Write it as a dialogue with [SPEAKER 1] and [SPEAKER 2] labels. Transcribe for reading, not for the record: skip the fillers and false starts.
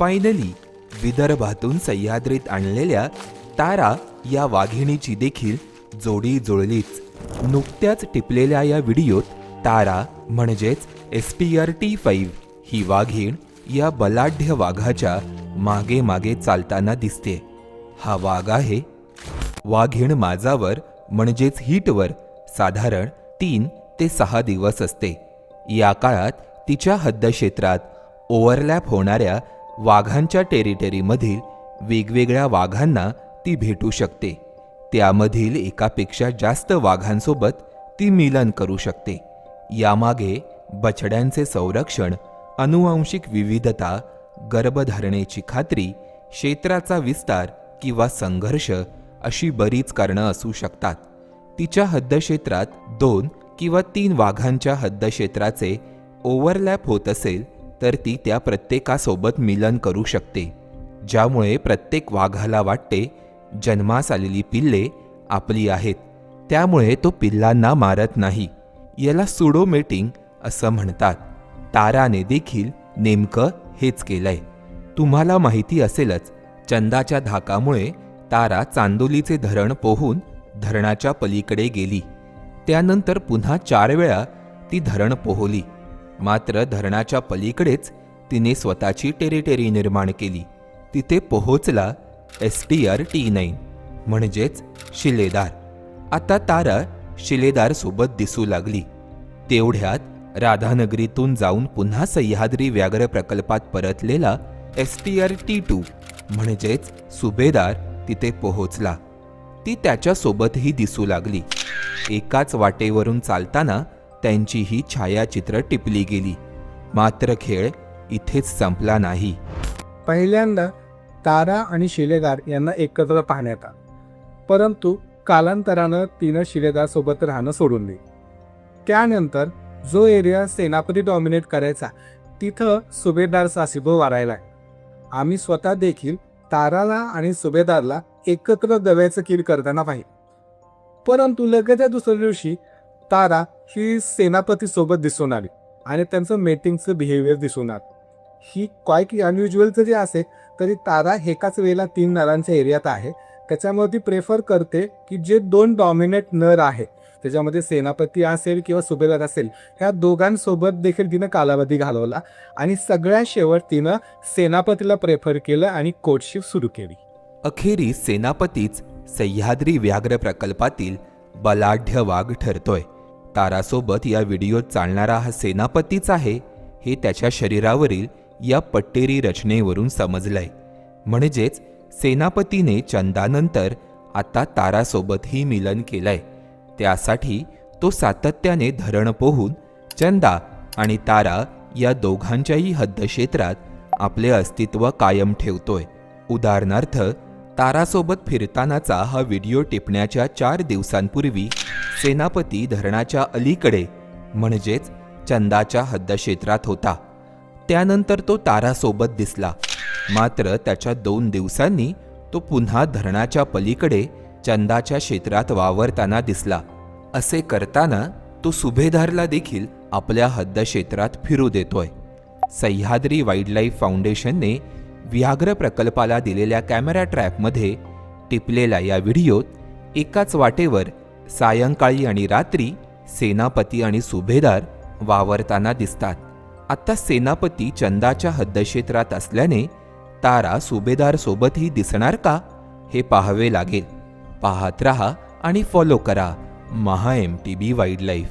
[SPEAKER 1] Finally विदर्भातून सह्याद्रीत आणलेल्या तारा या वाघिणीची देखील जोडी जुळलीच. नुकत्याच टिपलेल्या या व्हिडिओत तारा म्हणजेच STR-T5 ही वाघीण या बलाढ्य वाघाच्या मागे मागे चालताना दिसते. हा वाघ आहे. वाघीण माझावर म्हणजेच हिटवर साधारण 3 ते 6 दिवस असते. या काळात तिच्या हद्दक्षेत्रात ओव्हरलॅप होणाऱ्या वाघांच्या टेरिटरीमधील वेगवेगळ्या वाघांना ती भेटू शकते. त्यामधील एकापेक्षा जास्त वाघांसोबत ती मिलन करू शकते. यामागे बछड्यांचे संरक्षण, अनुवांशिक विविधता, गर्भधारणेची खात्री, क्षेत्राचा विस्तार किंवा संघर्ष अशी बरीच कारणं असू शकतात. तिच्या हद्दक्षेत्रात 2 किंवा 3 वाघांच्या हद्दक्षेत्राचे ओव्हरलॅप होत असेल तर ती त्या प्रत्येकासोबत मिलन करू शकते, ज्यामुळे प्रत्येक वाघाला वाटते जन्मास आलेली पिल्ले आपली आहेत, त्यामुळे तो पिल्लांना मारत नाही. याला सुडोमेटिंग असं म्हणतात. ताराने देखील नेमकं हेच केलंय. तुम्हाला माहिती असेलच, चंदाच्या धाकामुळे तारा चांदोलीचे धरण पोहून धरणाच्या पलीकडे गेली. त्यानंतर पुन्हा 4 वेळा ती धरण पोहली. मात्र धरणाच्या पलीकडेच तिने स्वतःची टेरिटरी निर्माण केली. तिथे पोहोचला STR-T9 म्हणजेच शिलेदार. आता तारा शिलेदार सोबत दिसू लागली. तेवढ्यात राधानगरीतून जाऊन पुन्हा सह्याद्री व्याघ्र प्रकल्पात परतलेला STR-T2 म्हणजेच सुभेदार तिथे पोहोचला. ती त्याच्यासोबतही दिसू लागली. एकाच वाटेवरून चालताना त्यांची ही छायाचित्र टिपली गेली. मात्र खेळ इथेच संपला नाही.
[SPEAKER 2] पहिल्यांदा तारा आणि शिलेदार यांना एकत्र पाहण्यात आलं, परंतु कालांतरानं तिनं शिलेदारसोबत राहणं सोडून दिलं. त्यानंतर जो एरिया सेनापती डॉमिनेट करायचा तिथं सुभेदारचा अस्तित्व वारायला आहे. आम्ही स्वतः देखील ताराला आणि सुभेदारला एकत्र दव्याचं किल करताना पाहिजे. परंतु लगेच दुसऱ्या दिवशी तारा ही सेनापतीसोबत दिसून आली आणि त्यांचं मेटिंगचं बिहेवियर दिसून आलं. ही क्वाईट अनयुज्युअलचं जे असेल तरी तारा एकाच वेळेला 3 नरांच्या एरियात आहे. त्याच्यामुळे ती प्रेफर करते की जे 2 डॉमिनेट नर आहे त्याच्यामध्ये सेनापती असेल किंवा सुभेदार असेल, ह्या दोघांसोबत देखील तिनं कालावधी घालवला आणि सगळ्यात शेवट तिनं सेनापतीला प्रेफर केलं आणि कोर्टशिप सुरू केली.
[SPEAKER 1] अखेरीस सेनापतीच सह्याद्री व्याघ्र प्रकल्पातील बलाढ्य वाघ ठरतोय. तारासोबत या व्हिडिओत चालणारा हा सेनापतीच आहे हे त्याच्या शरीरावरील या पट्टेरी रचनेवरून समजलंय. म्हणजेच सेनापतीने चंदानंतर आता तारासोबतही मिलन केलंय. त्यासाठी तो सातत्याने धरण पोहून चंदा आणि तारा या दोघांच्याही हद्दक्षेत्रात आपले अस्तित्व कायम ठेवतोय. उदाहरणार्थ, तारासोबत फिरतानाचा हा व्हिडिओ टिपण्याच्या 4 दिवसांपूर्वी सेनापती धरणाच्या अलीकडे म्हणजेच चंदाच्या हद्दक्षेत्रात होता. त्यानंतर तो तारासोबत दिसला. मात्र त्याच्या 2 दिवसांनी तो पुन्हा धरणाच्या पलीकडे चंदाच्या क्षेत्रात वावरताना दिसला. असे करताना तो सुभेदारला देखील आपल्या हद्दक्षेत्रात फिरू देतोय. सह्याद्री वाईल्डलाईफ फाउंडेशनने व्याघ्र प्रकल्पाला दिलेल्या कॅमेरा ट्रॅपमध्ये टिपलेल्या या व्हिडिओत एकाच वाटेवर सायंकाळी आणि रात्री सेनापती आणि सुभेदार वावरताना दिसतात. आता सेनापती चंदाच्या हद्दक्षेत्रात असल्याने तारा सुभेदार सोबतही दिसणार का हे पाहावे लागेल. पाहत रहा आणि फॉलो करा MHA MTB वाईल्डलाईफ.